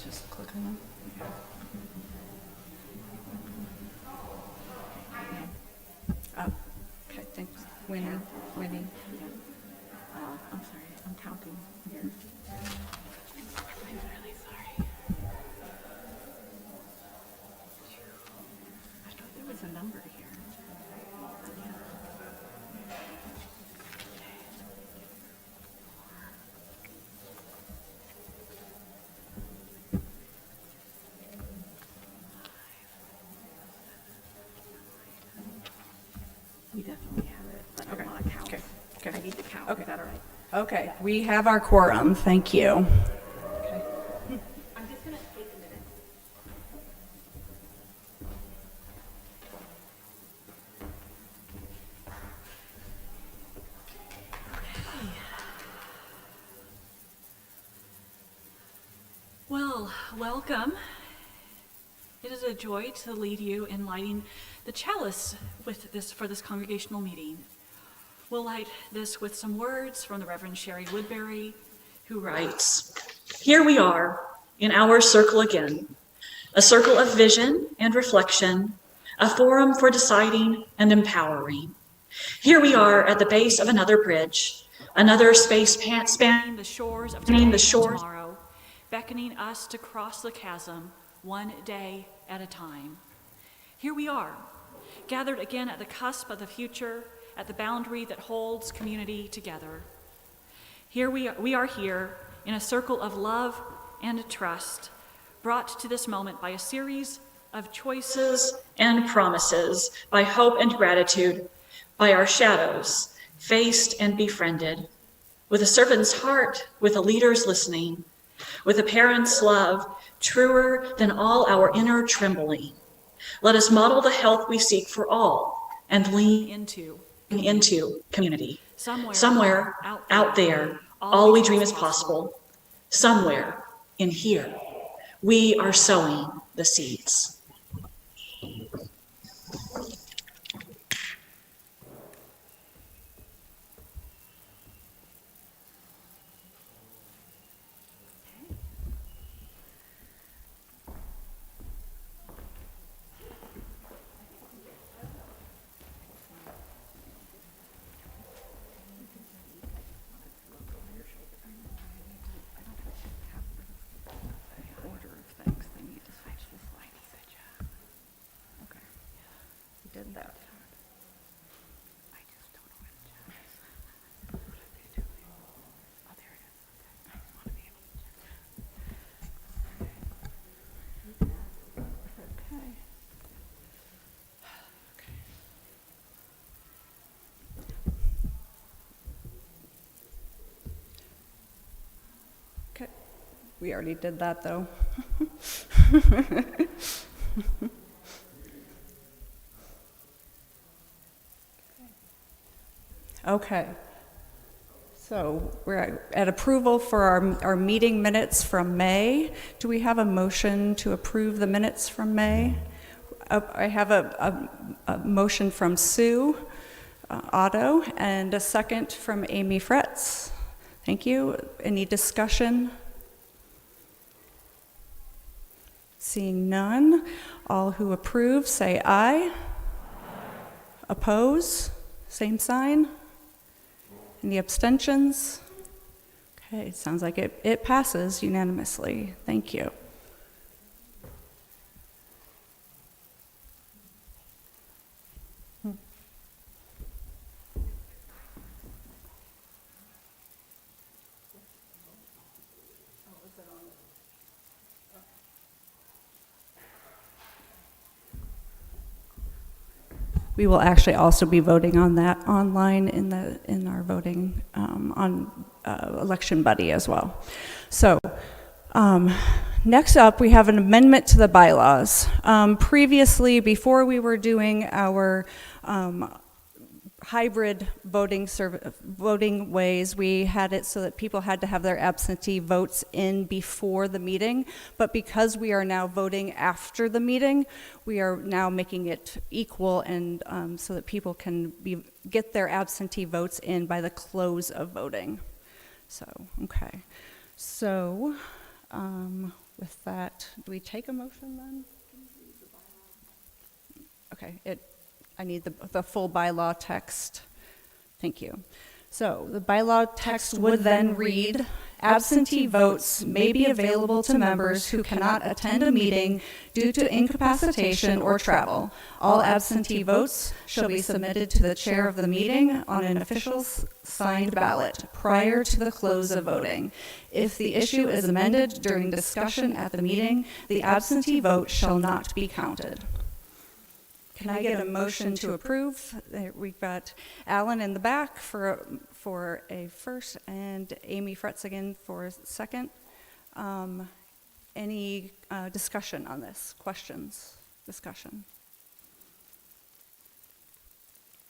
Just click on them. Oh, okay, thanks. Winnie. I'm sorry, I'm counting here. I'm really sorry. I thought there was a number here. We definitely have it, but I want to count. Okay. I need to count. Okay. Is that all right? Okay, we have our quorum. Thank you. Okay. I'm just going to take a minute. Well, welcome. It is a joy to lead you in lighting the chalice for this congregational meeting. We'll light this with some words from the Reverend Sherry Woodbury, who writes, "Here we are in our circle again, a circle of vision and reflection, a forum for deciding and empowering. Here we are at the base of another bridge, another space spanning the shores of today and tomorrow, beckoning us to cross the chasm one day at a time. Here we are, gathered again at the cusp of the future, at the boundary that holds community together. Here we are here in a circle of love and trust, brought to this moment by a series of choices and promises, by hope and gratitude, by our shadows, faced and befriended, with a servant's heart, with a leader's listening, with a parent's love, truer than all our inner trembling. Let us model the health we seek for all and lean into community. Somewhere out there, all we dream is possible. Somewhere in here, we are sowing the seeds." Order of things, they need to switch the slide. Okay. We did that. I just don't know what it is. What are they doing? Oh, there it is. Okay. I just want to be able to check. Okay. Okay. We already did that, though. Okay. So we're at approval for our meeting minutes from May. Do we have a motion to approve the minutes from May? I have a motion from Sue Otto and a second from Amy Fretz. Thank you. Any discussion? Seeing none, all who approve say aye. Oppose? Same sign. Any abstentions? Okay, it sounds like it passes unanimously. Thank you. We will actually also be voting on that online in our voting on Election Buddy as well. So next up, we have an amendment to the bylaws. Previously, before we were doing our hybrid voting ways, we had it so that people had to have their absentee votes in before the meeting, but because we are now voting after the meeting, we are now making it equal and so that people can get their absentee votes in by the close of voting. So, okay. So, With that, do we take a motion then? Okay, I need the full bylaw text. Thank you. So the bylaw text would then read, absentee votes may be available to members who cannot attend a meeting due to incapacitation or travel. All absentee votes shall be submitted to the chair of the meeting on an official signed ballot prior to the close of voting. If the issue is amended during discussion at the meeting, the absentee vote shall not be counted. Can I get a motion to approve? We've got Alan in the back for a first and Amy Fretzigan for a second. Any discussion on this? Questions? Discussion?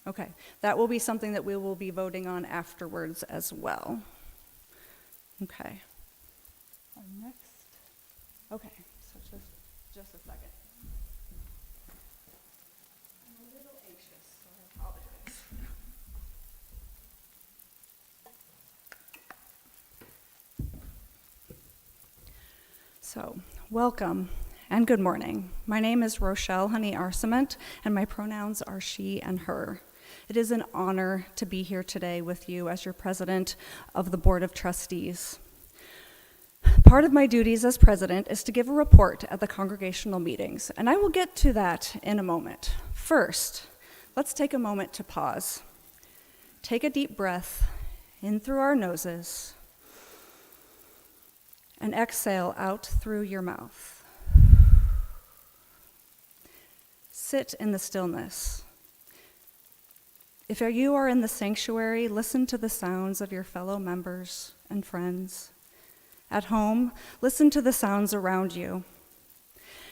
Okay, that will be something that we will be voting on afterwards as well. Okay. Next. Okay, so just a second. So, welcome and good morning. My name is Rochelle Honey Arcement, and my pronouns are she and her. It is an honor to be here today with you as your president of the Board of Trustees. Part of my duties as president is to give a report at the congregational meetings, and I will get to that in a moment. First, let's take a moment to pause. Take a deep breath in through our noses, and exhale out through your mouth. Sit in the stillness. If you are in the sanctuary, listen to the sounds of your fellow members and friends. At home, listen to the sounds around you.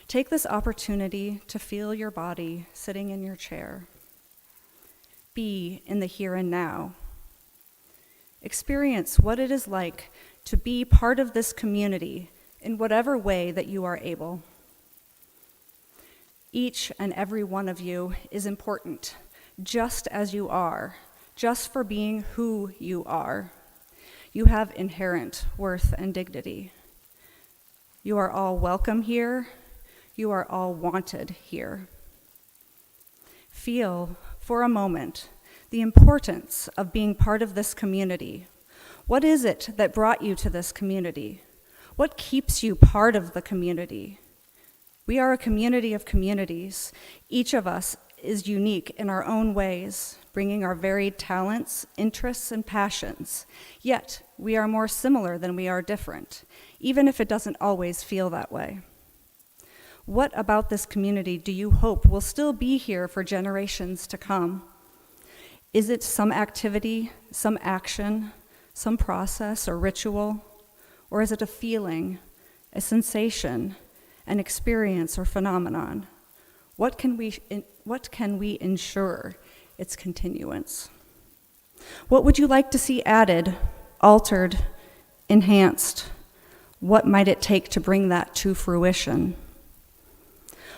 Take this opportunity to feel your body sitting in your chair. Be in the here and now. Experience what it is like to be part of this community in whatever way that you are able. Each and every one of you is important, just as you are, just for being who you are. You have inherent worth and dignity. You are all welcome here. You are all wanted here. Feel, for a moment, the importance of being part of this community. What is it that brought you to this community? What keeps you part of the community? We are a community of communities. Each of us is unique in our own ways, bringing our varied talents, interests, and passions. Yet, we are more similar than we are different, even if it doesn't always feel that way. What about this community do you hope will still be here for generations to come? Is it some activity, some action, some process or ritual? Or is it a feeling, a sensation, an experience or phenomenon? What can we ensure its continuance? What would you like to see added, altered, enhanced? What might it take to bring that to fruition?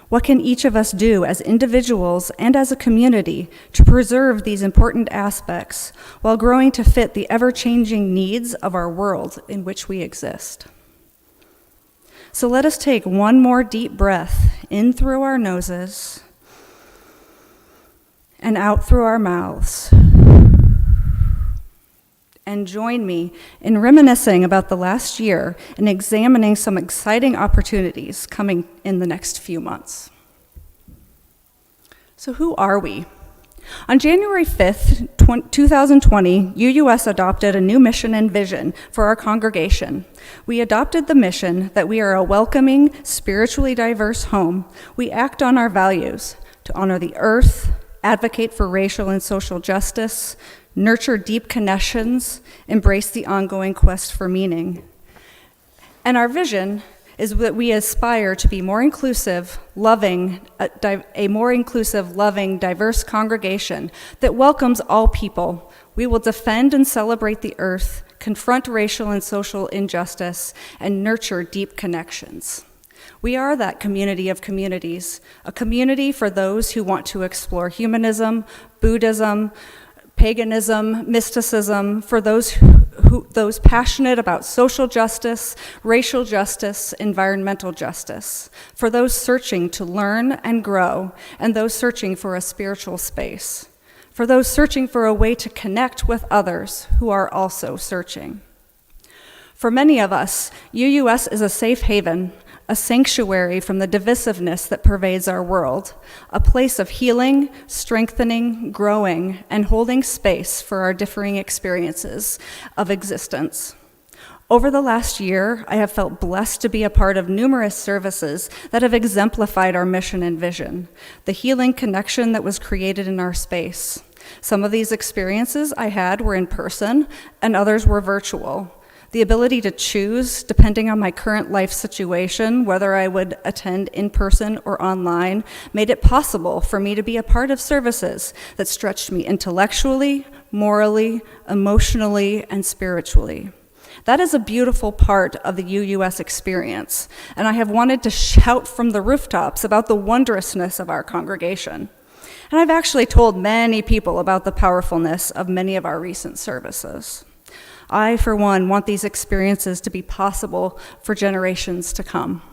What can each of us do as individuals and as a community to preserve these important aspects while growing to fit the ever-changing needs of our world in which we exist? So let us take one more deep breath in through our noses and out through our mouths. And join me in reminiscing about the last year and examining some exciting opportunities coming in the next few months. So who are we? On January 5th, 2020, UUS adopted a new mission and vision for our congregation. We adopted the mission that we are a welcoming, spiritually diverse home. We act on our values to honor the earth, advocate for racial and social justice, nurture deep connections, embrace the ongoing quest for meaning. And our vision is that we aspire to be more inclusive, loving, a more inclusive, loving, diverse congregation that welcomes all people. We will defend and celebrate the earth, confront racial and social injustice, and nurture deep connections. We are that community of communities, a community for those who want to explore humanism, Buddhism, paganism, mysticism, for those those passionate about social justice, racial justice, environmental justice, for those searching to learn and grow, and those searching for a spiritual space, for those searching for a way to connect with others who are also searching. For many of us, UUS is a safe haven, a sanctuary from the divisiveness that pervades our world, a place of healing, strengthening, growing, and holding space for our differing experiences of existence. Over the last year, I have felt blessed to be a part of numerous services that have exemplified our mission and vision, the healing connection that was created in our space. Some of these experiences I had were in person, and others were virtual. The ability to choose, depending on my current life situation, whether I would attend in person or online, made it possible for me to be a part of services that stretched me intellectually, morally, emotionally, and spiritually. That is a beautiful part of the UUS experience, and I have wanted to shout from the rooftops about the wondrousness of our congregation. And I've actually told many people about the powerfulness of many of our recent services. I, for one, want these experiences to be possible for generations to come.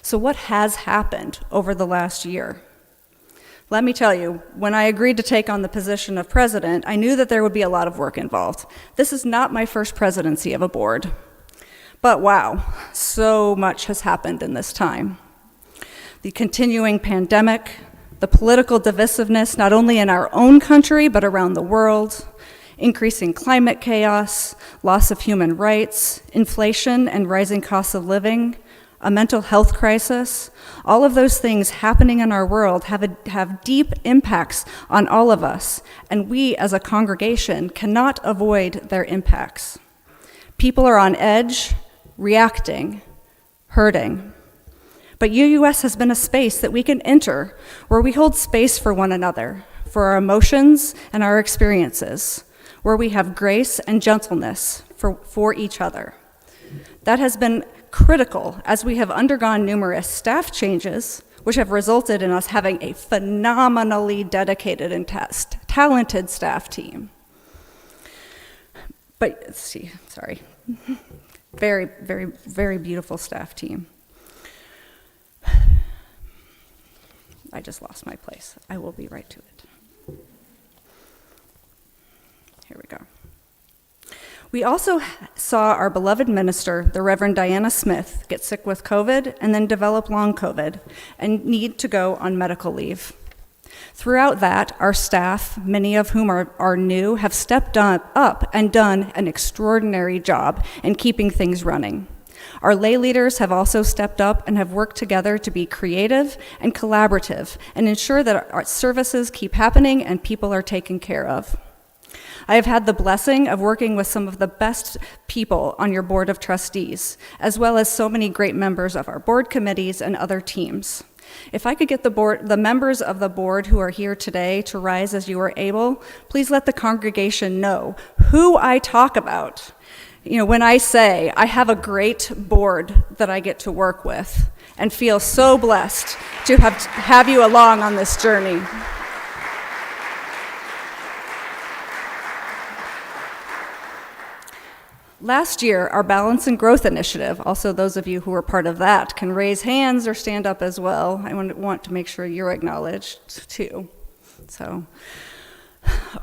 So what has happened over the last year? Let me tell you, when I agreed to take on the position of president, I knew that there would be a lot of work involved. This is not my first presidency of a board. But wow, so much has happened in this time. The continuing pandemic, the political divisiveness not only in our own country but around the world, increasing climate chaos, loss of human rights, inflation and rising costs of living, a mental health crisis, all of those things happening in our world have deep impacts on all of us, and we as a congregation cannot avoid their impacts. People are on edge, reacting, hurting. But UUS has been a space that we can enter where we hold space for one another, for our emotions and our experiences, where we have grace and gentleness for each other. That has been critical as we have undergone numerous staff changes, which have resulted in us having a phenomenally dedicated and talented staff team. But, let's see, sorry. Very, very, very beautiful staff team. I just lost my place. I will be right to it. Here we go. We also saw our beloved minister, the Reverend Diana Smith, get sick with COVID and then develop long COVID and need to go on medical leave. Throughout that, our staff, many of whom are new, have stepped up and done an extraordinary job in keeping things running. Our lay leaders have also stepped up and have worked together to be creative and collaborative and ensure that our services keep happening and people are taken care of. I have had the blessing of working with some of the best people on your board of trustees, as well as so many great members of our board committees and other teams. If I could get the members of the board who are here today to rise as you are able, please let the congregation know who I talk about. When I say I have a great board that I get to work with and feel so blessed to have you along on this journey. Last year, our Balance and Growth Initiative, also those of you who are part of that can raise hands or stand up as well. I want to make sure you're acknowledged too. So,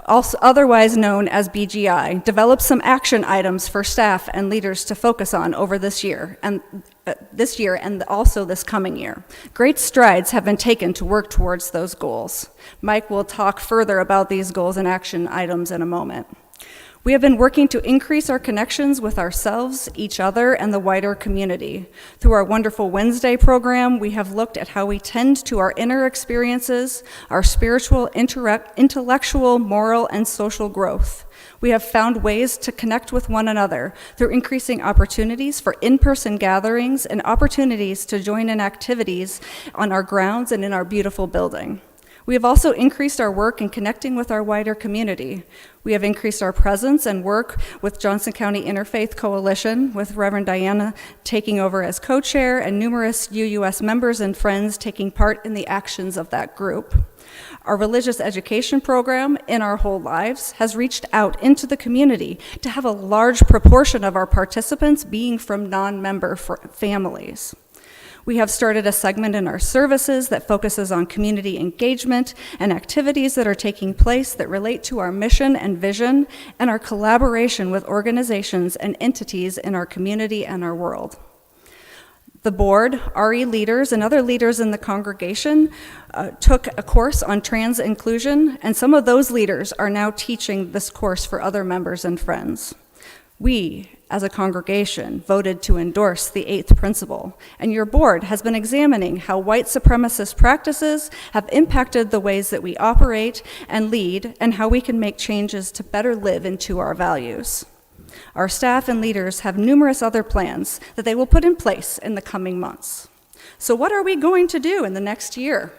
also otherwise known as BGI, developed some action items for staff and leaders to focus on over this year and also this coming year. Great strides have been taken to work towards those goals. Mike will talk further about these goals and action items in a moment. We have been working to increase our connections with ourselves, each other, and the wider community. Through our Wonderful Wednesday program, we have looked at how we tend to our inner experiences, our spiritual, intellectual, moral, and social growth. We have found ways to connect with one another through increasing opportunities for in-person gatherings and opportunities to join in activities on our grounds and in our beautiful building. We have also increased our work in connecting with our wider community. We have increased our presence and work with Johnson County Interfaith Coalition, with Reverend Diana taking over as co-chair and numerous UUS members and friends taking part in the actions of that group. Our religious education program, In Our Whole Lives, has reached out into the community to have a large proportion of our participants being from non-member families. We have started a segment in our services that focuses on community engagement and activities that are taking place that relate to our mission and vision and our collaboration with organizations and entities in our community and our world. The board, RE leaders, and other leaders in the congregation took a course on trans inclusion, and some of those leaders are now teaching this course for other members and friends. We, as a congregation, voted to endorse the 8th principle, and your board has been examining how white supremacist practices have impacted the ways that we operate and lead, and how we can make changes to better live into our values. Our staff and leaders have numerous other plans that they will put in place in the coming months. So what are we going to do in the next year?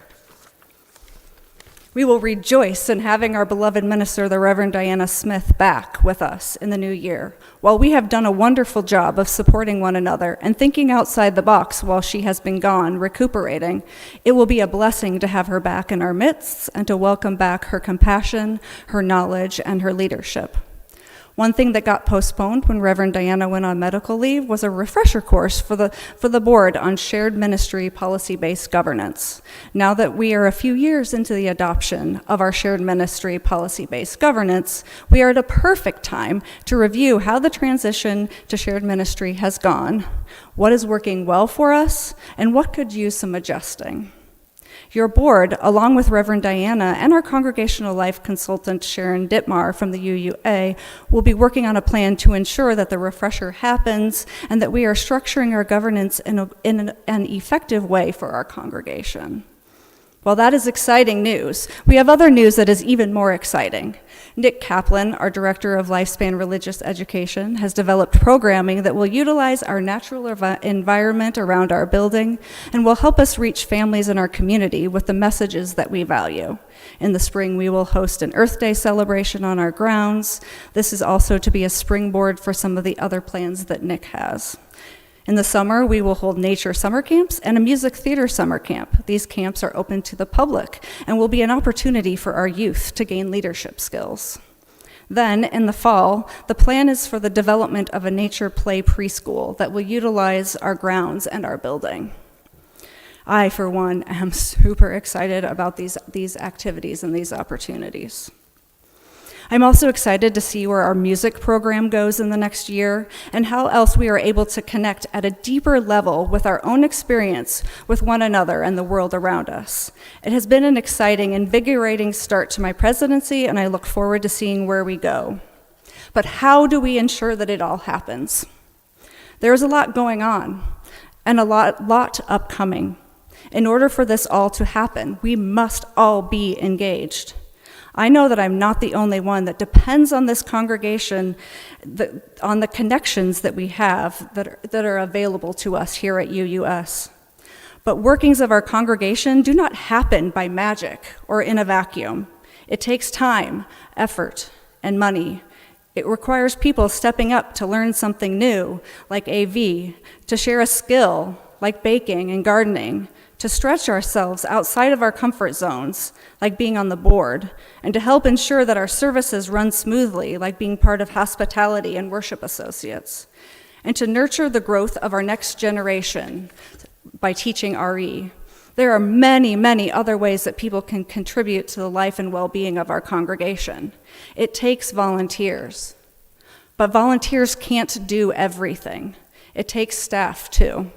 We will rejoice in having our beloved minister, the Reverend Diana Smith, back with us in the new year. While we have done a wonderful job of supporting one another and thinking outside the box while she has been gone recuperating, it will be a blessing to have her back in our midst and to welcome back her compassion, her knowledge, and her leadership. One thing that got postponed when Reverend Diana went on medical leave was a refresher course for the board on shared ministry policy-based governance. Now that we are a few years into the adoption of our shared ministry policy-based governance, we are at a perfect time to review how the transition to shared ministry has gone, what is working well for us, and what could use some adjusting. Your board, along with Reverend Diana and our congregational life consultant Sharon Dittmar from the UUA, will be working on a plan to ensure that the refresher happens and that we are structuring our governance in an effective way for our congregation. While that is exciting news, we have other news that is even more exciting. Nick Kaplan, our Director of Lifespan Religious Education, has developed programming that will utilize our natural environment around our building and will help us reach families in our community with the messages that we value. In the spring, we will host an Earth Day celebration on our grounds. This is also to be a springboard for some of the other plans that Nick has. In the summer, we will hold nature summer camps and a music theater summer camp. These camps are open to the public and will be an opportunity for our youth to gain leadership skills. Then, in the fall, the plan is for the development of a nature play preschool that will utilize our grounds and our building. I, for one, am super excited about these activities and these opportunities. I'm also excited to see where our music program goes in the next year and how else we are able to connect at a deeper level with our own experience with one another and the world around us. It has been an exciting, invigorating start to my presidency, and I look forward to seeing where we go. But how do we ensure that it all happens? There's a lot going on and a lot upcoming. In order for this all to happen, we must all be engaged. I know that I'm not the only one that depends on this congregation, on the connections that we have that are available to us here at UUS. But workings of our congregation do not happen by magic or in a vacuum. It takes time, effort, and money. It requires people stepping up to learn something new, like AV, to share a skill, like baking and gardening, to stretch ourselves outside of our comfort zones, like being on the board, and to help ensure that our services run smoothly, like being part of hospitality and worship associates, and to nurture the growth of our next generation by teaching RE. There are many, many other ways that people can contribute to the life and well-being of our congregation. It takes volunteers, but volunteers can't do everything. It takes staff, too.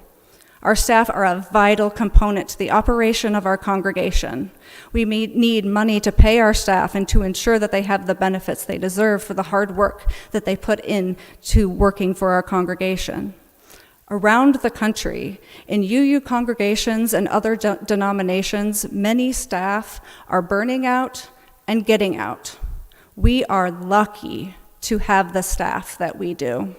Our staff are a vital component to the operation of our congregation. We need money to pay our staff and to ensure that they have the benefits they deserve for the hard work that they put into working for our congregation. Around the country, in UU congregations and other denominations, many staff are burning out and getting out. We are lucky to have the staff that we do.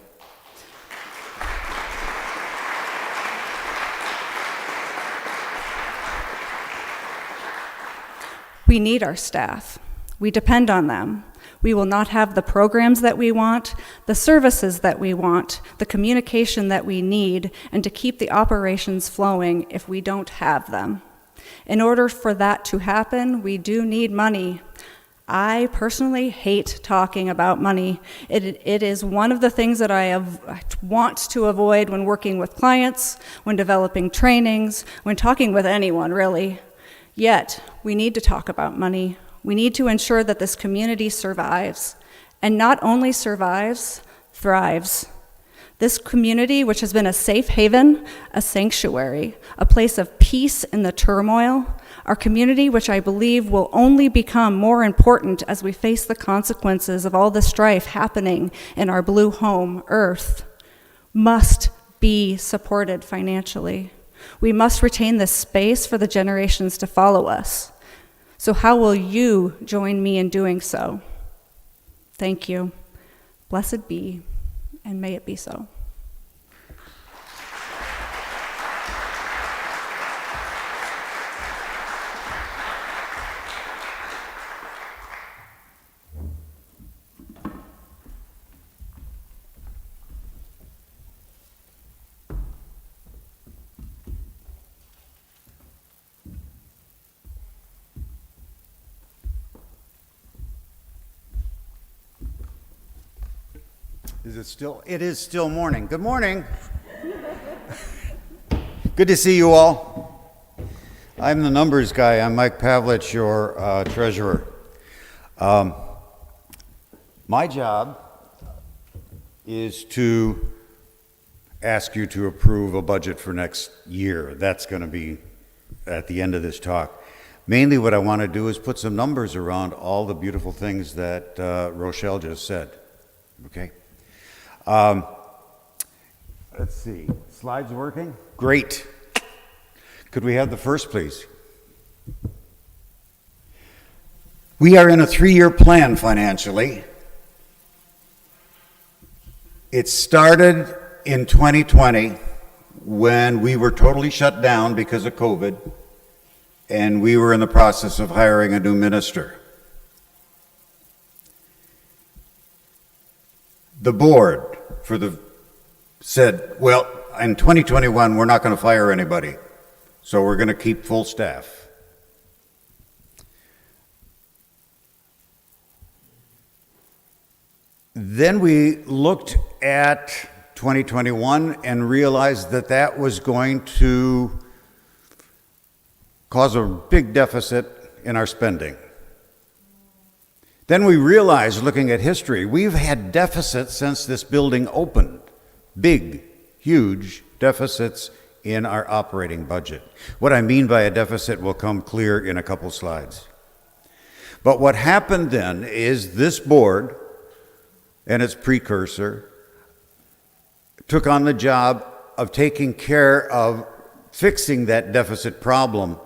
We need our staff. We depend on them. We will not have the programs that we want, the services that we want, the communication that we need, and to keep the operations flowing if we don't have them. In order for that to happen, we do need money. I personally hate talking about money. It is one of the things that I want to avoid when working with clients, when developing trainings, when talking with anyone, really. Yet, we need to talk about money. We need to ensure that this community survives, and not only survives, thrives. This community, which has been a safe haven, a sanctuary, a place of peace in the turmoil, our community, which I believe will only become more important as we face the consequences of all the strife happening in our blue home, Earth, must be supported financially. We must retain this space for the generations to follow us. So how will you join me in doing so? Thank you. Blessed be, and may it be so. Is it still? It is still morning. Good morning. Good to see you all. I'm the numbers guy. I'm Mike Pavlich, your treasurer. My job is to ask you to approve a budget for next year. That's going to be at the end of this talk. Mainly what I want to do is put some numbers around all the beautiful things that Rochelle just said. Okay? Let's see. Slides working? Great. Could we have the first, please? We are in a 3-year plan financially. It started in 2020 when we were totally shut down because of COVID, and we were in the process of hiring a new minister. The board said, well, in 2021, we're not going to fire anybody, so we're going to keep full staff. Then we looked at 2021 and realized that that was going to cause a big deficit in our spending. Then we realized, looking at history, we've had deficits since this building opened. Big, huge deficits in our operating budget. What I mean by a deficit will come clear in a couple slides. But what happened then is this board and its precursor took on the job of taking care of fixing that deficit problem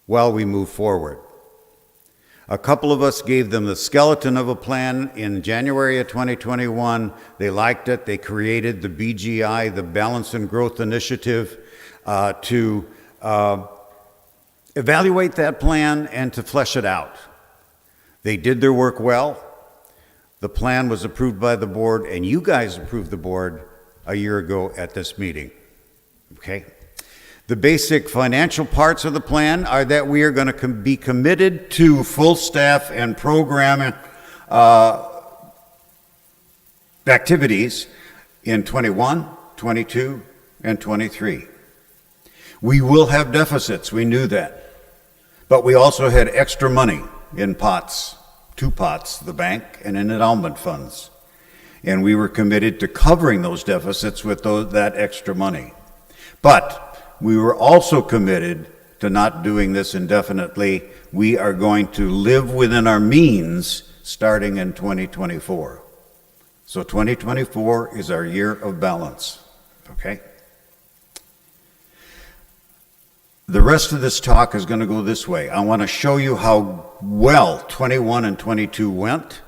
while we move forward. A couple of us gave them the skeleton of a plan in January of 2021. They liked it. They created the BGI, the Balance and Growth Initiative, to evaluate that plan and to flesh it out. They did their work well. The plan was approved by the board, and you guys approved the board a year ago at this meeting. Okay? The basic financial parts of the plan are that we are going to be committed to full staff and program activities in 21, 22, and 23. We will have deficits, we knew that. But we also had extra money in pots, 2 pots, the bank and in endowment funds. And we were committed to covering those deficits with that extra money. But we were also committed to not doing this indefinitely. We are going to live within our means starting in 2024. So 2024 is our year of balance, okay? The rest of this talk is going to go this way. I want to show you how well 21 and 22 went.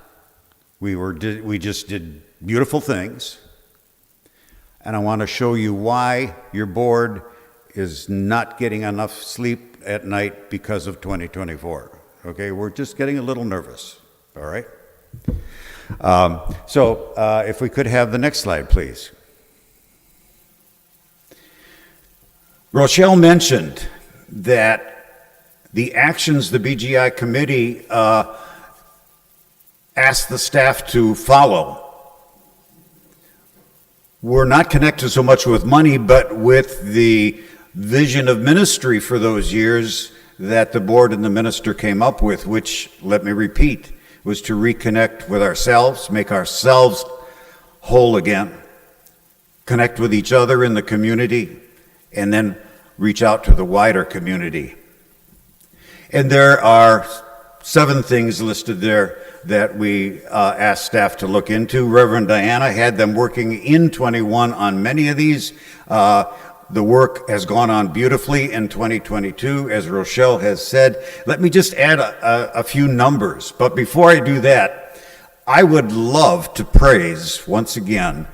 We just did beautiful things. And I want to show you why your board is not getting enough sleep at night because of 2024. Okay, we're just getting a little nervous, all right? If we could have the next slide, please. Rochelle mentioned that the actions the BGI committee asked the staff to follow were not connected so much with money, but with the vision of ministry for those years that the board and the minister came up with, which, let me repeat, was to reconnect with ourselves, make ourselves whole again, connect with each other in the community, and then reach out to the wider community. And there are 7 things listed there that we asked staff to look into. Reverend Diana had them working in 21 on many of these. The work has gone on beautifully in 2022, as Rochelle has said. Let me just add a few numbers. But before I do that, I would love to praise once again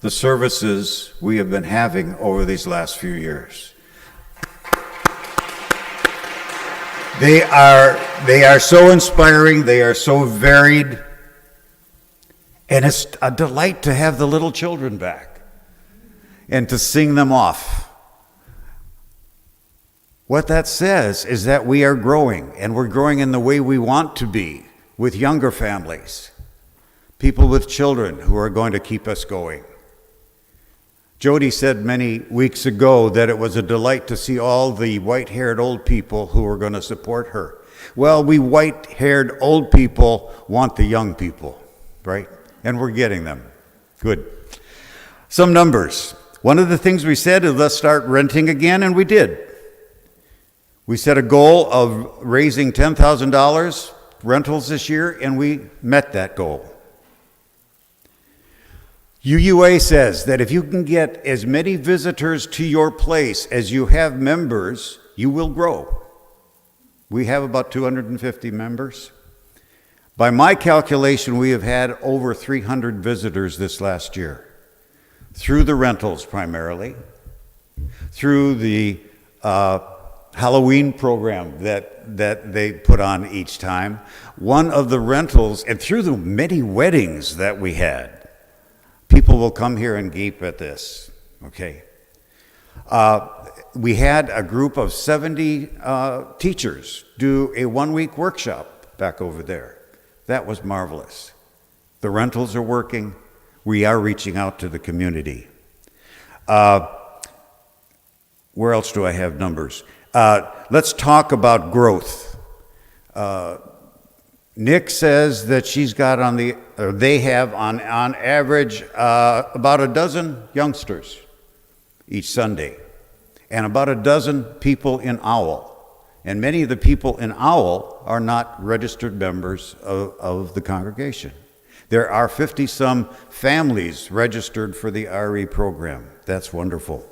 the services we have been having over these last few years. They are so inspiring, they are so varied, and it's a delight to have the little children back and to sing them off. What that says is that we are growing, and we're growing in the way we want to be, with younger families, people with children who are going to keep us going. Jody said many weeks ago that it was a delight to see all the white-haired old people who were going to support her. Well, we white-haired old people want the young people, right? And we're getting them. Good. Some numbers. One of the things we said is let's start renting again, and we did. We set a goal of raising $10,000 rentals this year, and we met that goal. UUA says that if you can get as many visitors to your place as you have members, you will grow. We have about 250 members. By my calculation, we have had over 300 visitors this last year, through the rentals primarily, through the Halloween program that they put on each time, one of the rentals, and through the many weddings that we had. People will come here and gape at this, okay? We had a group of 70 teachers do a 1-week workshop back over there. That was marvelous. The rentals are working. We are reaching out to the community. Where else do I have numbers? Let's talk about growth. Nick says that they have on average about a dozen youngsters each Sunday, and about a dozen people in OWL. And many of the people in OWL are not registered members of the congregation. There are 50-some families registered for the RE program. That's wonderful.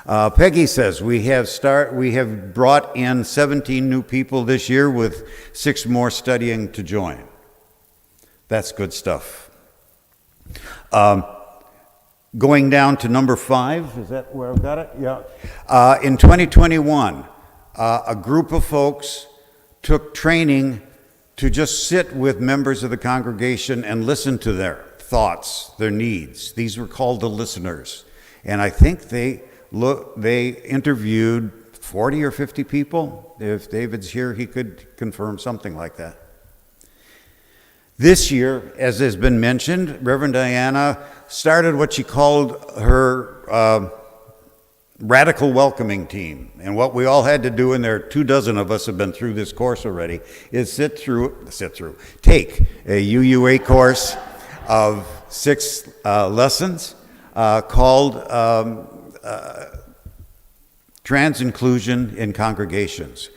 Peggy says we have brought in 17 new people this year with 6 more studying to join. That's good stuff. Going down to number 5, is that where I've got it? Yeah. In 2021, a group of folks took training to just sit with members of the congregation and listen to their thoughts, their needs. These were called the listeners. And I think they interviewed 40 or 50 people. If David's here, he could confirm something like that. This year, as has been mentioned, Reverend Diana started what she called her radical welcoming team. And what we all had to do, and there are 24 of us have been through this course already, is take a UUA course of 6 lessons called trans-inclusion in congregations.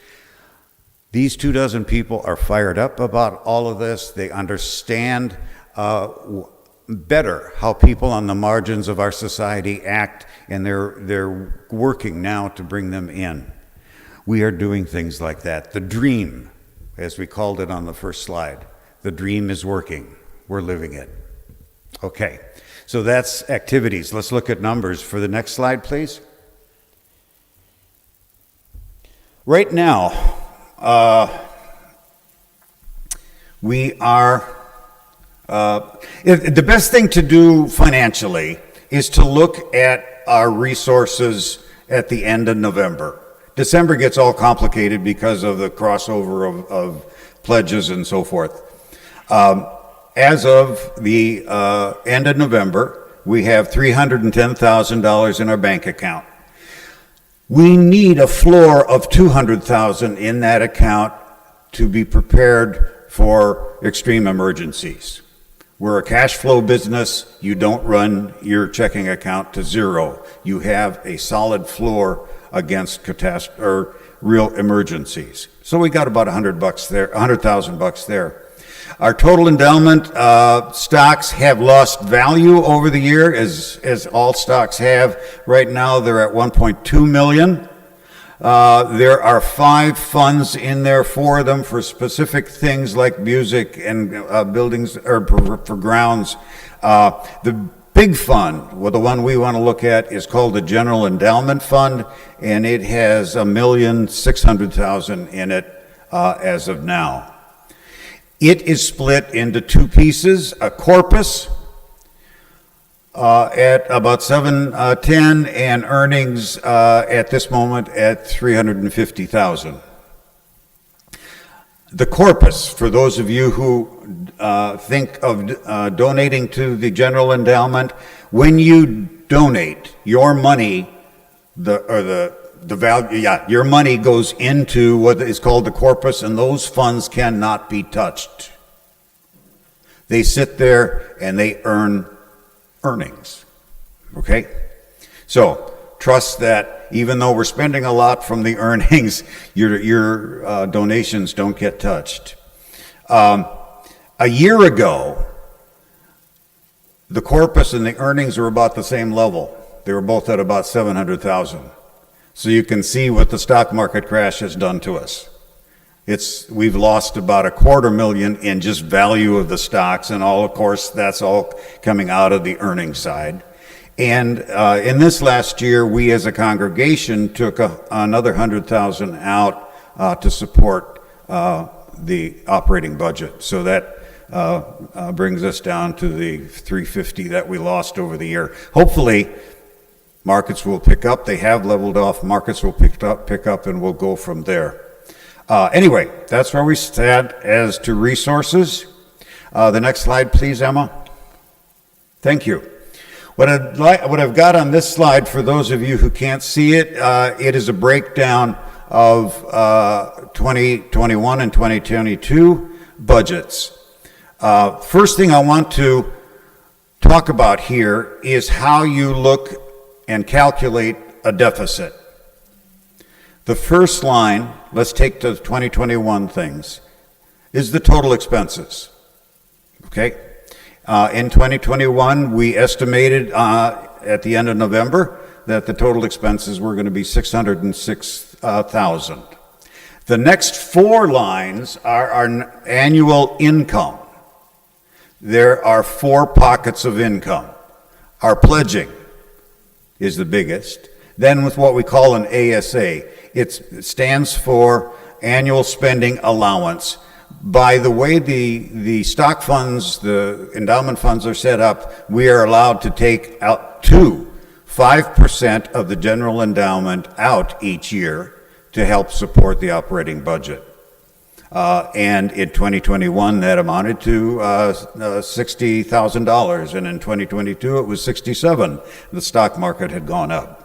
These 24 people are fired up about all of this. They understand better how people on the margins of our society act, and they're working now to bring them in. We are doing things like that. The dream, as we called it on the first slide, the dream is working. We're living it. Okay, so that's activities. Let's look at numbers for the next slide, please. Right now, we are, the best thing to do financially is to look at our resources at the end of November. December gets all complicated because of the crossover of pledges and so forth. As of the end of November, we have $310,000 in our bank account. We need a floor of $200,000 in that account to be prepared for extreme emergencies. We're a cash flow business. You don't run your checking account to zero. You have a solid floor against real emergencies. So we got about $100,000 there. Our total endowment stocks have lost value over the year, as all stocks have. Right now, they're at $1.2 million. There are 5 funds in there, 4 of them for specific things like music and buildings, or for grounds. The big fund, well, the one we want to look at, is called the General Endowment Fund, and it has $1,600,000 in it as of now. It is split into 2 pieces: a corpus at about $710, and earnings at this moment at $350,000. The corpus, for those of you who think of donating to the general endowment, when you donate, your money, your money goes into what is called the corpus, and those funds cannot be touched. They sit there and they earn earnings. Okay? So, trust that even though we're spending a lot from the earnings, your donations don't get touched. A year ago, the corpus and the earnings were about the same level. They were both at about $700,000. So you can see what the stock market crash has done to us. We've lost about $250,000 in just value of the stocks, and all, of course, that's all coming out of the earnings side. And in this last year, we as a congregation took another $100,000 out to support the operating budget. So that brings us down to the $350,000 that we lost over the year. Hopefully, markets will pick up. They have leveled off. Markets will pick up, and we'll go from there. Anyway, that's where we stand as to resources. The next slide, please, Emma. Thank you. What I've got on this slide, for those of you who can't see it, it is a breakdown of 2021 and 2022 budgets. First thing I want to talk about here is how you look and calculate a deficit. The first line, let's take the 2021 things, is the total expenses. Okay? In 2021, we estimated at the end of November that the total expenses were going to be $606,000. The next 4 lines are our annual income. There are 4 pockets of income. Our pledging is the biggest. Then with what we call an ASA, it stands for annual spending allowance. By the way the stock funds, the endowment funds are set up, we are allowed to take out 5% of the general endowment out each year to help support the operating budget. And in 2021, that amounted to $60,000, and in 2022, it was $67,000. The stock market had gone up.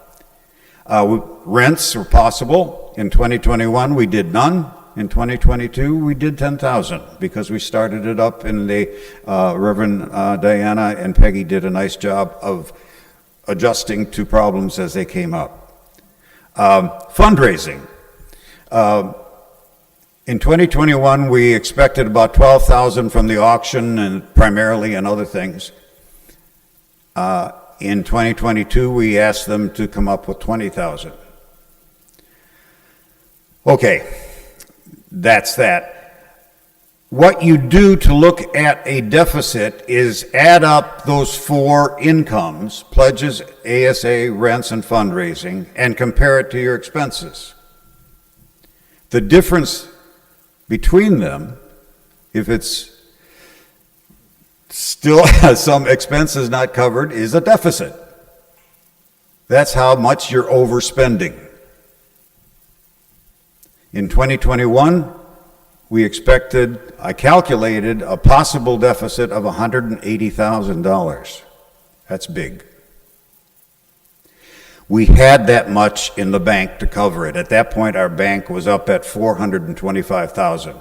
Rents were possible. In 2021, we did none. In 2022, we did $10,000 because we started it up, and Reverend Diana and Peggy did a nice job of adjusting to problems as they came up. Fundraising. In 2021, we expected about $12,000 from the auction and primarily and other things. In 2022, we asked them to come up with $20,000. Okay, that's that. What you do to look at a deficit is add up those 4 incomes, pledges, ASA, rents, and fundraising, and compare it to your expenses. The difference between them, if it's still has some expenses not covered, is a deficit. That's how much you're overspending. In 2021, I calculated a possible deficit of $180,000. That's big. We had that much in the bank to cover it. At that point, our bank was up at $425,000.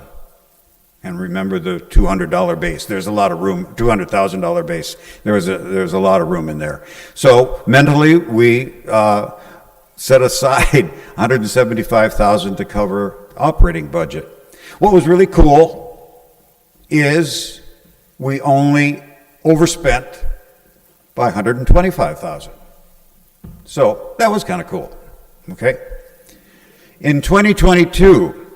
And remember the $200 base. There's a lot of room, $200,000 base. There's a lot of room in there. So mentally, we set aside $175,000 to cover operating budget. What was really cool is we only overspent by $125,000. So that was kind of cool, okay? In 2022,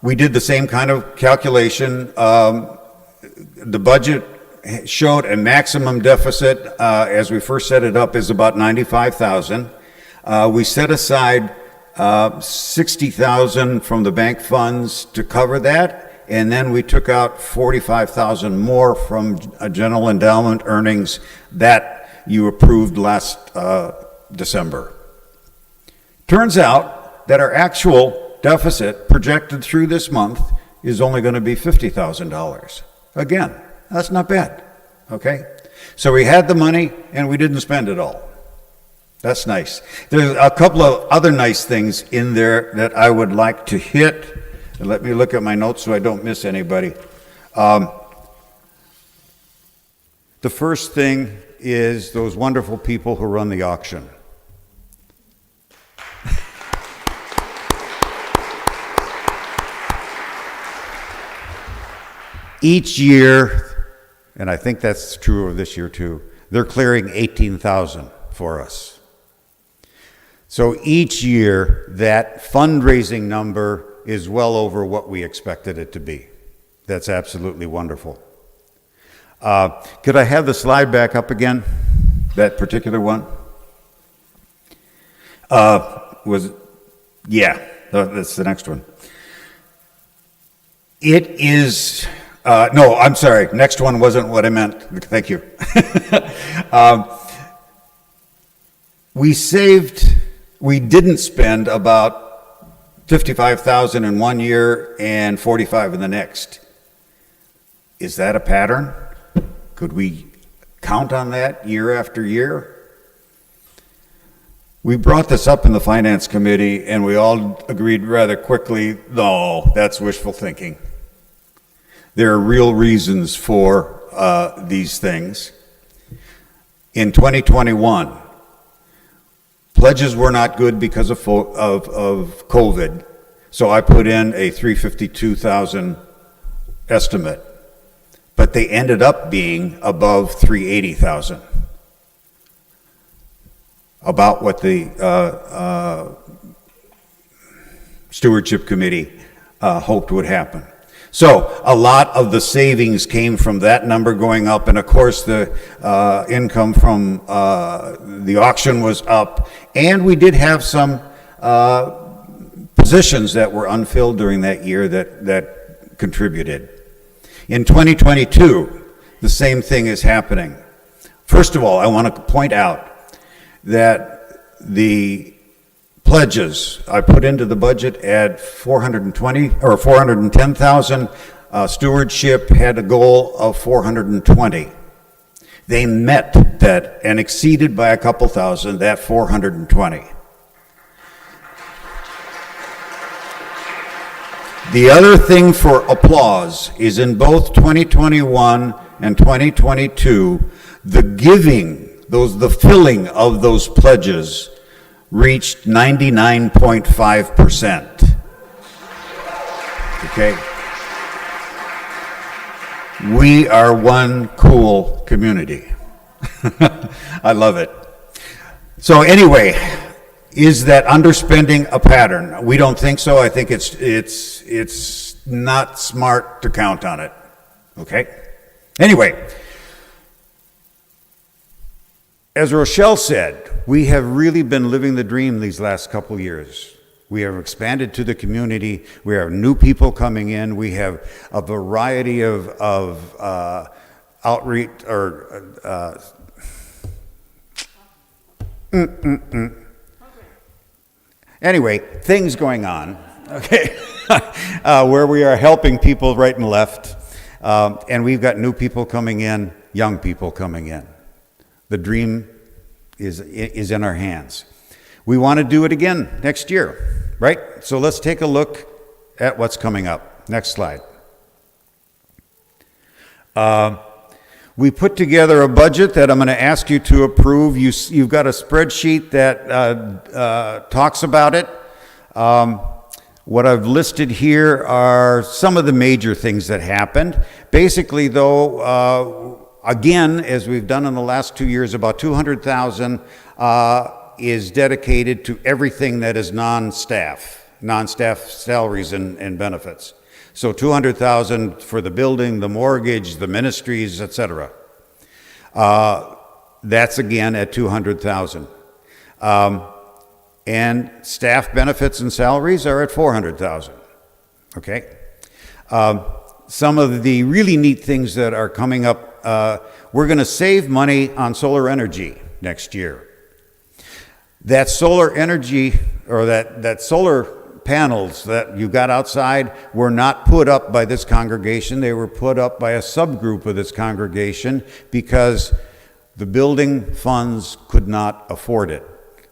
we did the same kind of calculation. The budget showed a maximum deficit, as we first set it up, is about $95,000. We set aside $60,000 from the bank funds to cover that, and then we took out $45,000 more from general endowment earnings that you approved last December. Turns out that our actual deficit projected through this month is only going to be $50,000. Again, that's not bad, okay? So we had the money and we didn't spend it all. That's nice. There's a couple of other nice things in there that I would like to hit. Let me look at my notes so I don't miss anybody. The first thing is those wonderful people who run the auction. Each year, and I think that's true of this year too, they're clearing $18,000 for us. So each year, that fundraising number is well over what we expected it to be. That's absolutely wonderful. Could I have the slide back up again? That particular one? That's the next one. It is, no, I'm sorry, next one wasn't what I meant. Thank you. We didn't spend about $55,000 in one year and $45,000 in the next. Is that a pattern? Could we count on that year after year? We brought this up in the Finance Committee and we all agreed rather quickly, no, that's wishful thinking. There are real reasons for these things. In 2021, pledges were not good because of COVID, so I put in a $352,000 estimate, but they ended up being above $380,000, about what the Stewardship Committee hoped would happen. So a lot of the savings came from that number going up, and of course the income from the auction was up, and we did have some positions that were unfilled during that year that contributed. In 2022, the same thing is happening. First of all, I want to point out that the pledges I put into the budget at $410,000. Stewardship had a goal of $420,000. They met that and exceeded by a couple thousand that $420,000. The other thing for applause is in both 2021 and 2022, the filling of those pledges reached 99.5%. Okay? We are one cool community. I love it. So anyway, is that underspending a pattern? We don't think so. I think it's not smart to count on it. Okay? Anyway, as Rochelle said, we have really been living the dream these last couple years. We have expanded to the community. We have new people coming in. We have a variety of outreach or Anyway, things going on, okay, where we are helping people right and left, and we've got new people coming in, young people coming in. The dream is in our hands. We want to do it again next year, right? So let's take a look at what's coming up. Next slide. We put together a budget that I'm going to ask you to approve. You've got a spreadsheet that talks about it. What I've listed here are some of the major things that happened. Basically, though, again, as we've done in the last 2 years, about $200,000 is dedicated to everything that is non-staff salaries and benefits. So $200,000 for the building, the mortgage, the ministries, etc. That's again at $200,000. And staff benefits and salaries are at $400,000. Okay. Some of the really neat things that are coming up, we're going to save money on solar energy next year. That solar energy, or that solar panels that you got outside, were not put up by this congregation. They were put up by a subgroup of this congregation because the building funds could not afford it.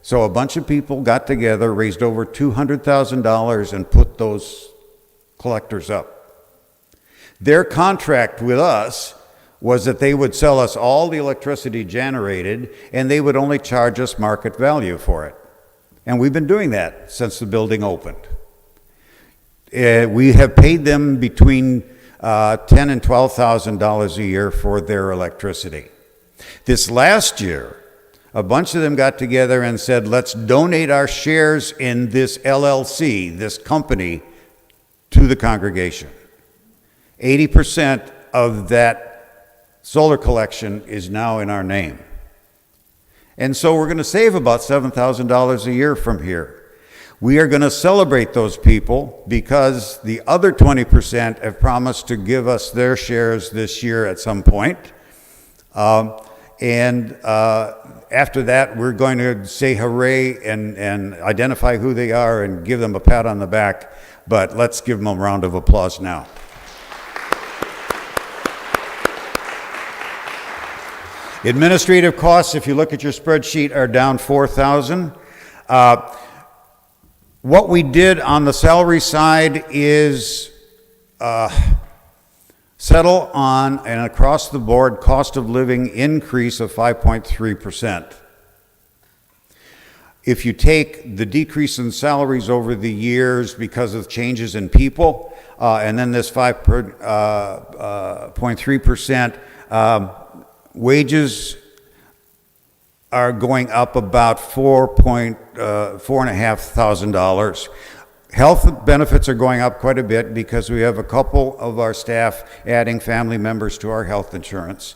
So a bunch of people got together, raised over $200,000 and put those collectors up. Their contract with us was that they would sell us all the electricity generated and they would only charge us market value for it. And we've been doing that since the building opened. We have paid them between $10,000 and $12,000 a year for their electricity. This last year, a bunch of them got together and said, let's donate our shares in this LLC, this company, to the congregation. 80% of that solar collection is now in our name. And so we're going to save about $7,000 a year from here. We are going to celebrate those people because the other 20% have promised to give us their shares this year at some point. After that, we're going to say hooray and identify who they are and give them a pat on the back. But let's give them a round of applause now. Administrative costs, if you look at your spreadsheet, are down $4,000. What we did on the salary side is settle on an across-the-board cost of living increase of 5.3%. If you take the decrease in salaries over the years because of changes in people, and then this 5.3%, wages are going up about $4,500. Health benefits are going up quite a bit because we have a couple of our staff adding family members to our health insurance.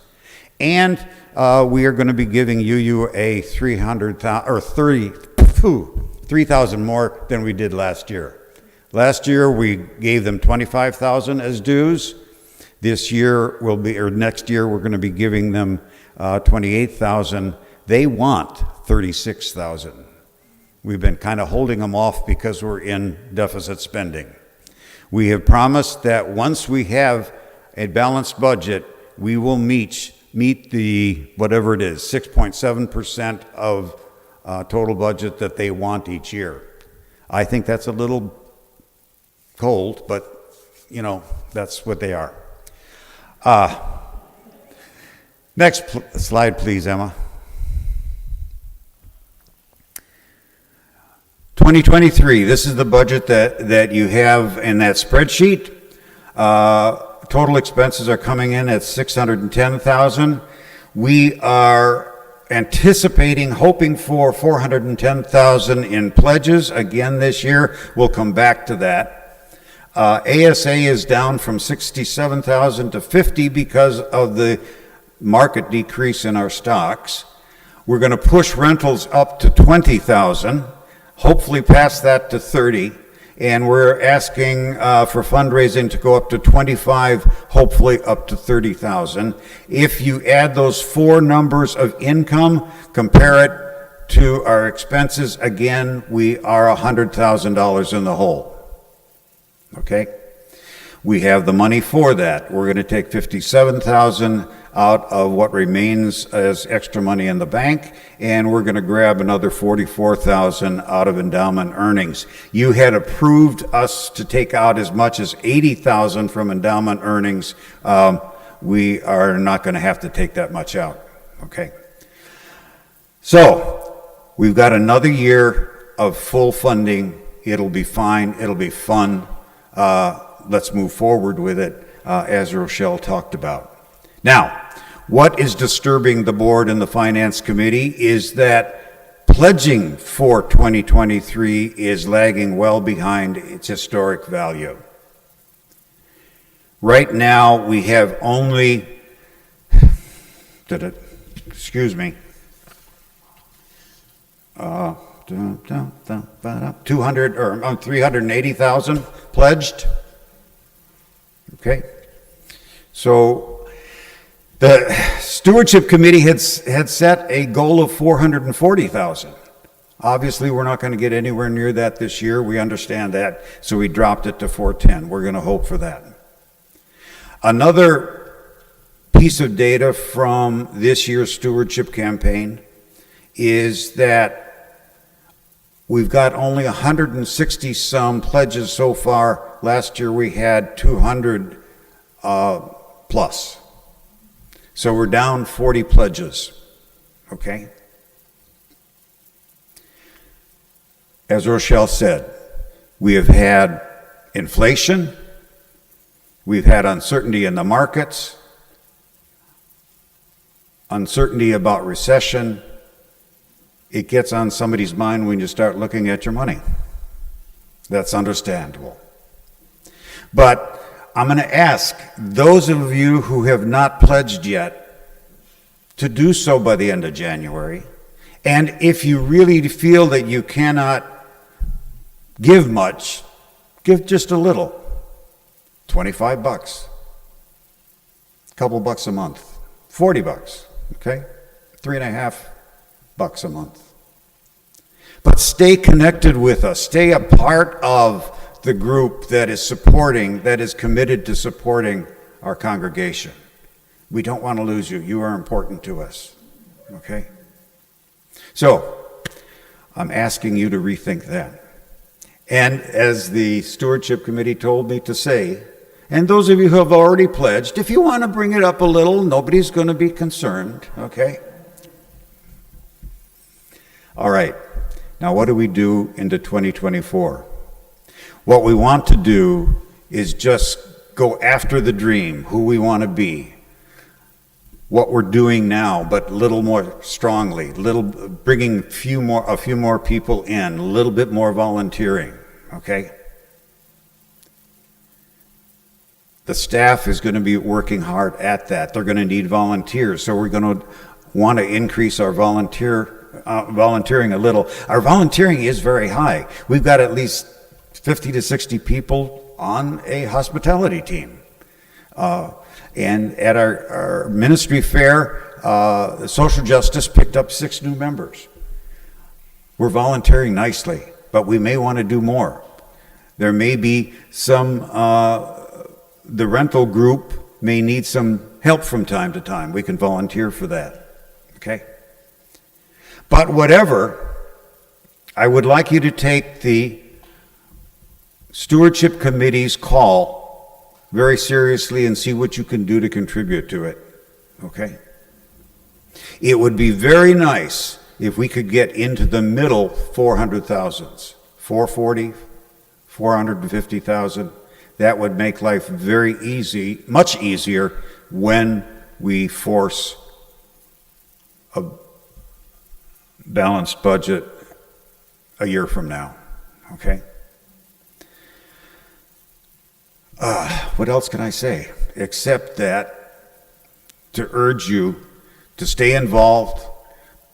And we are going to be giving a $3,000 more than we did last year. Last year we gave them $25,000 as dues. This year next year we're going to be giving them $28,000. They want $36,000. We've been kind of holding them off because we're in deficit spending. We have promised that once we have a balanced budget, we will meet the, whatever it is, 6.7% of total budget that they want each year. I think that's a little cold, but, that's what they are. Next slide, please, Emma. 2023, this is the budget that you have in that spreadsheet. Total expenses are coming in at $610,000. We are hoping for $410,000 in pledges again this year. We'll come back to that. ASA is down from $67,000 to $50,000 because of the market decrease in our stocks. We're going to push rentals up to $20,000. Hopefully past that to 30, and we're asking for fundraising to go up to 25, hopefully up to 30,000. If you add those four numbers of income, compare it to our expenses, again, we are $100,000 in the hole. Okay? We have the money for that. We're going to take $57,000 out of what remains as extra money in the bank, and we're going to grab another $44,000 out of endowment earnings. You had approved us to take out as much as $80,000 from endowment earnings. We are not going to have to take that much out. Okay? So, we've got another year of full funding. It'll be fine. It'll be fun. Let's move forward with it, as Rochelle talked about. Now, what is disturbing the board and the finance committee is that pledging for 2023 is lagging well behind its historic value. Right now, we have only, excuse me, 380,000 pledged. Okay, so the stewardship committee had set a goal of 440,000. Obviously, we're not going to get anywhere near that this year. We understand that, so we dropped it to 410. We're going to hope for that. Another piece of data from this year's stewardship campaign is that we've got only 160 some pledges so far. Last year we had 200 plus. So we're down 40 pledges, okay? As Rochelle said, we have had inflation, we've had uncertainty in the markets, uncertainty about recession. It gets on somebody's mind when you start looking at your money. That's understandable. But I'm going to ask those of you who have not pledged yet to do so by the end of January. And if you really feel that you cannot give much, give just a little. $25, a couple bucks a month, $40, okay? $3.50 a month. But stay connected with us. Stay a part of the group that is supporting, that is committed to supporting our congregation. We don't want to lose you. You are important to us. Okay? So, I'm asking you to rethink that. And as the stewardship committee told me to say, and those of you who have already pledged, if you want to bring it up a little, nobody's going to be concerned. Okay? All right. Now, what do we do into 2024? What we want to do is just go after the dream, who we want to be, what we're doing now, but a little more strongly, bringing a few more people in, a little bit more volunteering, okay? The staff is going to be working hard at that. They're going to need volunteers, so we're going to want to increase our volunteering a little. Our volunteering is very high. We've got at least 50 to 60 people on a hospitality team. And at our ministry fair, social justice picked up 6 new members. We're volunteering nicely, but we may want to do more. There may be some, the rental group may need some help from time to time. We can volunteer for that, okay? But whatever, I would like you to take the Stewardship Committee's call very seriously and see what you can do to contribute to it, okay? It would be very nice if we could get into the middle 400,000s, 440, 450,000. That would make life very easy, much easier when we force a balanced budget a year from now, okay? What else can I say except that to urge you to stay involved,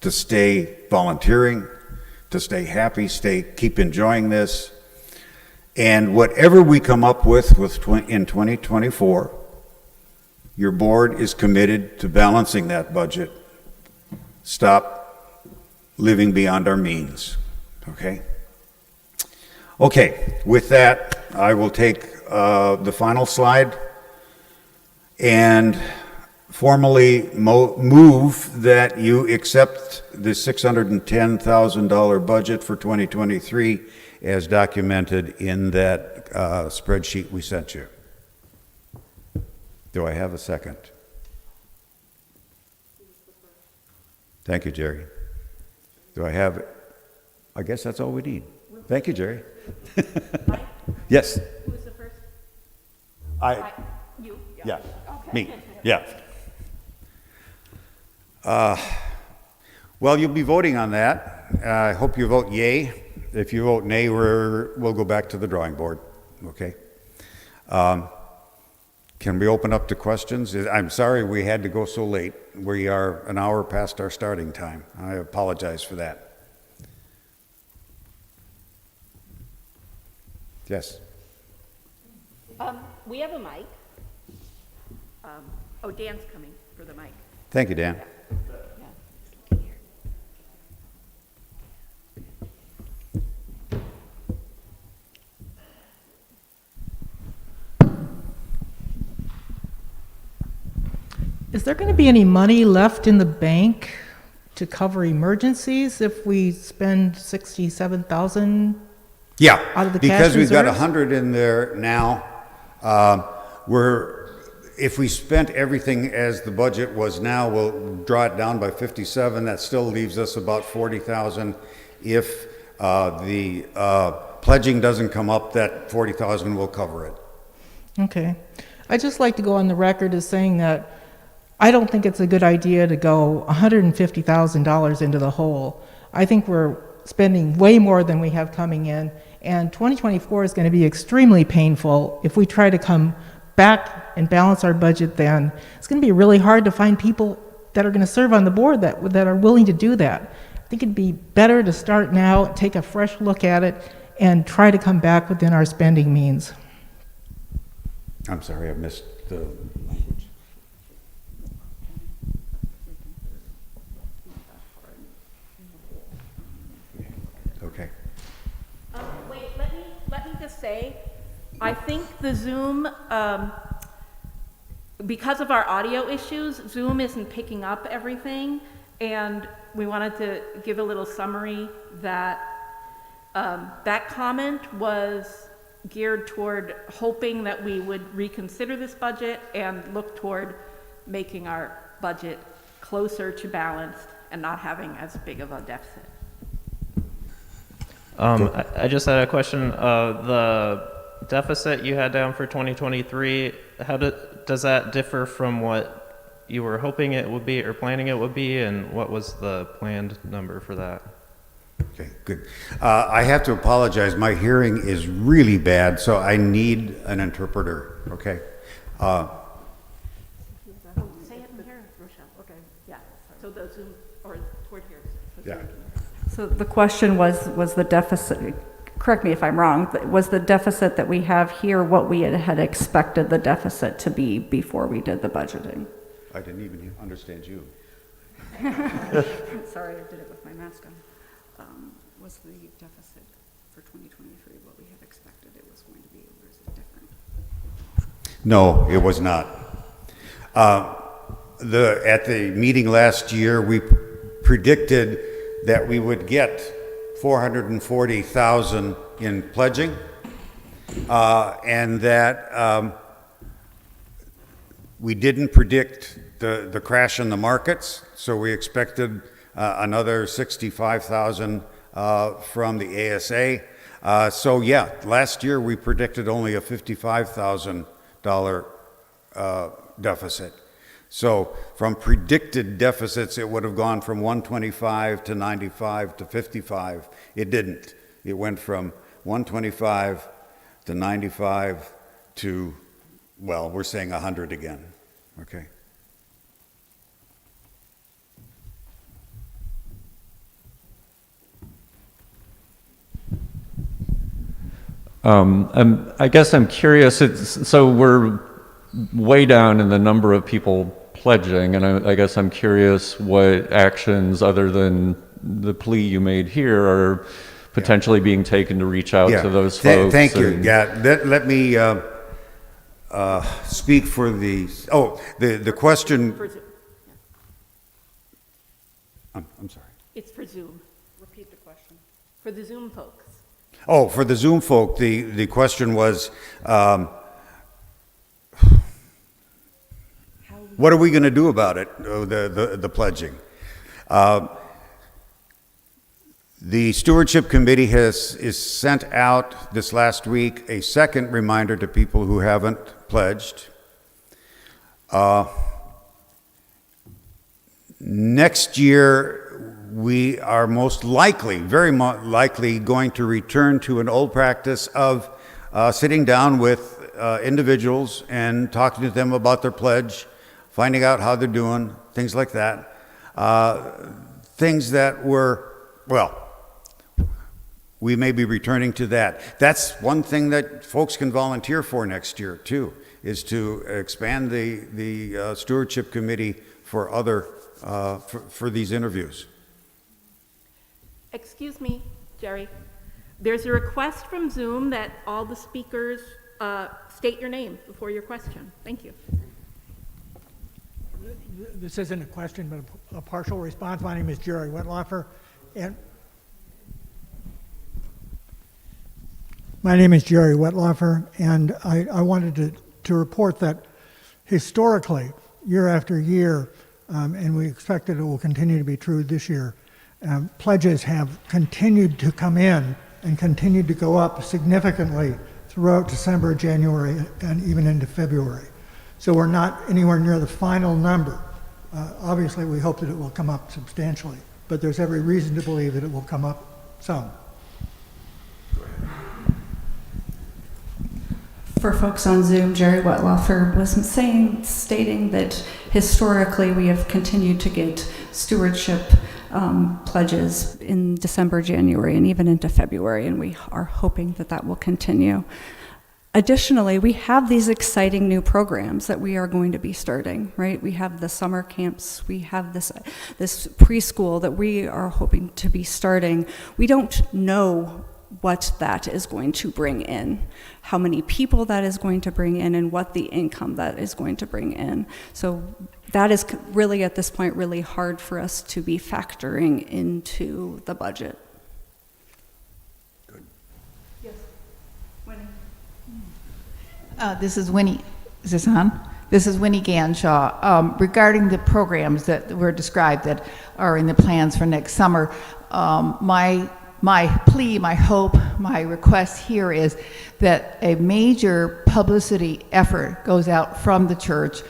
to stay volunteering, to stay happy, keep enjoying this, and whatever we come up with in 2024, your board is committed to balancing that budget. Stop living beyond our means, okay? Okay, with that, I will take the final slide and formally move that you accept the $610,000 budget for 2023 as documented in that spreadsheet we sent you. Do I have a second? Thank you, Jerry. Do I have, I guess that's all we need. Thank you, Jerry. Yes. Who was the first? You? Yeah, Okay. me, yeah. Well, you'll be voting on that. I hope you vote yay. If you vote nay, we'll go back to the drawing board, okay? Can we open up to questions? I'm sorry we had to go so late. We are an hour past our starting time. I apologize for that. Yes. We have a mic. Oh, Dan's coming for the mic. Thank you, Dan. Yeah. Is there going to be any money left in the bank to cover emergencies if we spend 67,000? Yeah, Out of the because cash we've got reserves? 100 in there now. If we spent everything as the budget was now, we'll draw it down by 57. That still leaves us about 40,000. If the pledging doesn't come up, that 40,000 will cover it. Okay. I'd just like to go on the record as saying that I don't think it's a good idea to go $150,000 into the hole. I think we're spending way more than we have coming in, and 2024 is going to be extremely painful if we try to come back and balance our budget then. It's going to be really hard to find people that are going to serve on the board that are willing to do that. I think it'd be better to start now, take a fresh look at it, and try to come back within our spending means. I'm sorry, I missed the language. Okay. Wait, let me just say, I think the Zoom, because of our audio issues, Zoom isn't picking up everything, and we wanted to give a little summary that that comment was geared toward hoping that we would reconsider this budget and look toward making our budget closer to balanced and not having as big of a deficit. I just had a question. The deficit you had down for 2023, does that differ from what you were hoping it would be or planning it would be, and what was the planned number for that? Okay, good. I have to apologize. My hearing is really bad, so I need an interpreter, okay? Say it from here, Rochelle. Okay. Yeah, so the Zoom, or toward here. So Yeah. Zoom can- So the question was the deficit, correct me if I'm wrong, was the deficit that we have here what we had expected the deficit to be before we did the budgeting? I didn't even understand you. Sorry, I did it with my mask on. Was the deficit for 2023 what we had expected it was going to be, or is it different? No, it was not. At the meeting last year, we predicted that we would get 440,000 in pledging, and that we didn't predict the crash in the markets, so we expected another 65,000 from the ASA. So yeah, last year we predicted only a $55,000 deficit. So from predicted deficits, it would have gone from 125 to 95 to 55. It didn't. It went from 125 to 95 to, well, we're saying 100 again. Okay. I guess I'm curious, so we're way down in the number of people pledging, and I guess I'm curious what actions other than the plea you made here are potentially being taken to reach out Yeah. to those folks. Thank you. and- Yeah, let me speak for the question. For Zoom. I'm sorry. It's for Zoom. Repeat the question. For the Zoom folks. Oh, for the Zoom folk, the question was, what are we going to do about it, the pledging? The Stewardship Committee is sent out this last week a second reminder to people who haven't pledged. Next year, we are most likely, very likely, going to return to an old practice of sitting down with individuals and talking to them about their pledge, finding out how they're doing, things like that. Things that were, well, we may be returning to that. That's one thing that folks can volunteer for next year, too, is to expand the Stewardship Committee for other, for these interviews. Excuse me, Jerry. There's a request from Zoom that all the speakers state your name before your question. Thank you. This isn't a question, but a partial response. My name is Jerry Wetlaufer, and I wanted to report that historically, year after year, and we expect that it will continue to be true this year, pledges have continued to come in and continued to go up significantly throughout December, January, and even into February. So we're not anywhere near the final number. Obviously, we hope that it will come up substantially, but there's every reason to believe that it will come up some. For folks on Zoom, Jerry Wetlaufer was stating that historically we have continued to get stewardship pledges in December, January, and even into February, and we are hoping that that will continue. Additionally, we have these exciting new programs that we are going to be starting, right? We have the summer camps, we have this preschool that we are hoping to be starting. We don't know what that is going to bring in, how many people that is going to bring in, and what the income that is going to bring in. So that is really, at this point, really hard for us to be factoring into the budget. Good. Yes, Winnie. This is Winnie. Is this on? This is Winnie Ganshaw. Regarding the programs that were described that are in the plans for next summer, my plea, my hope, my request here is that a major publicity effort goes out from the church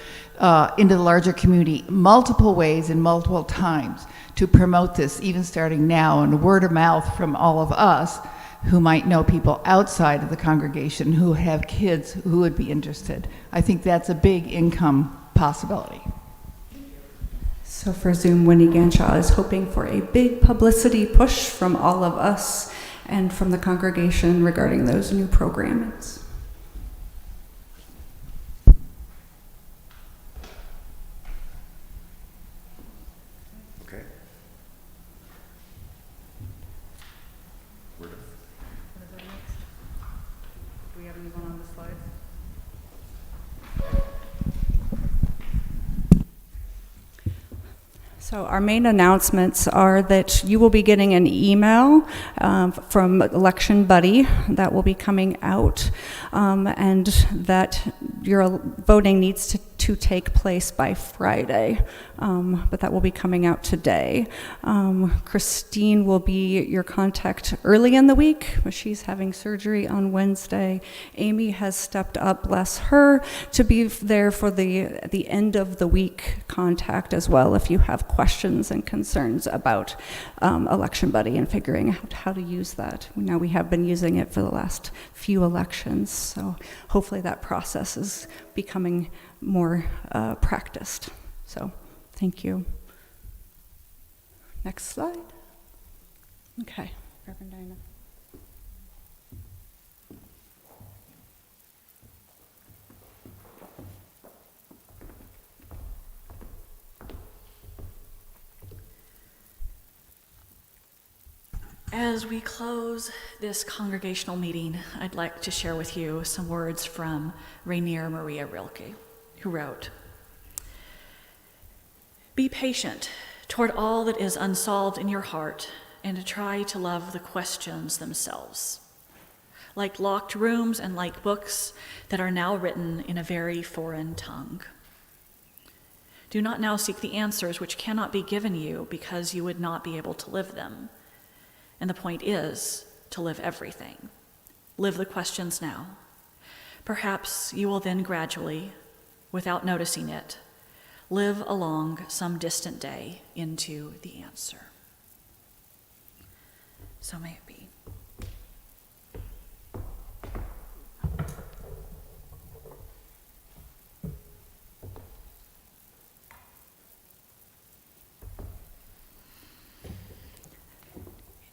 into the larger community multiple ways and multiple times to promote this, even starting now, and word of mouth from all of us who might know people outside of the congregation who have kids who would be interested. I think that's a big income possibility. So for Zoom, Winnie Ganshaw is hoping for a big publicity push from all of us and from the congregation regarding those new programs. Okay. Do we have anyone on the slides? So our main announcements are that you will be getting an email from Election Buddy that will be coming out, and that your voting needs to take place by Friday, but that will be coming out today. Christine will be your contact early in the week, but she's having surgery on Wednesday. Amy has stepped up, bless her, to be there for the end of the week contact as well if you have questions and concerns about Election Buddy and figuring out how to use that. Now we have been using it for the last few elections, so hopefully that process is becoming more practiced. So thank you. Next slide. Okay, Reverend Dinah. As we close this congregational meeting, I'd like to share with you some words from Rainier Maria Rilke, who wrote, "Be patient toward all that is unsolved in your heart, and try to love the questions themselves, like locked rooms and like books that are now written in a very foreign tongue. Do not now seek the answers which cannot be given you because you would not be able to live them. And the point is to live everything. Live the questions now. Perhaps you will then gradually, without noticing it, live along some distant day into the answer." So may it be.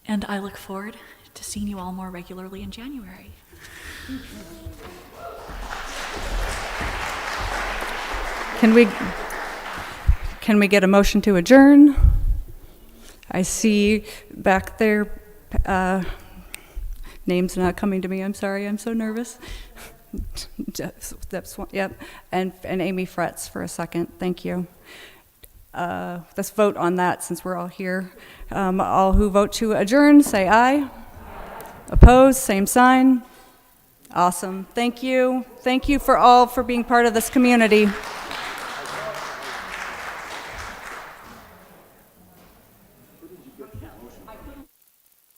And I look forward to seeing you all more regularly in January. Can we get a motion to adjourn? I see back there, names not coming to me. I'm sorry, I'm so nervous. That's one, yep. And Amy Fretz for a second. Thank you. Let's vote on that since we're all here. All who vote to adjourn, say aye. Opposed, same sign. Awesome. Thank you. Thank you for all for being part of this community.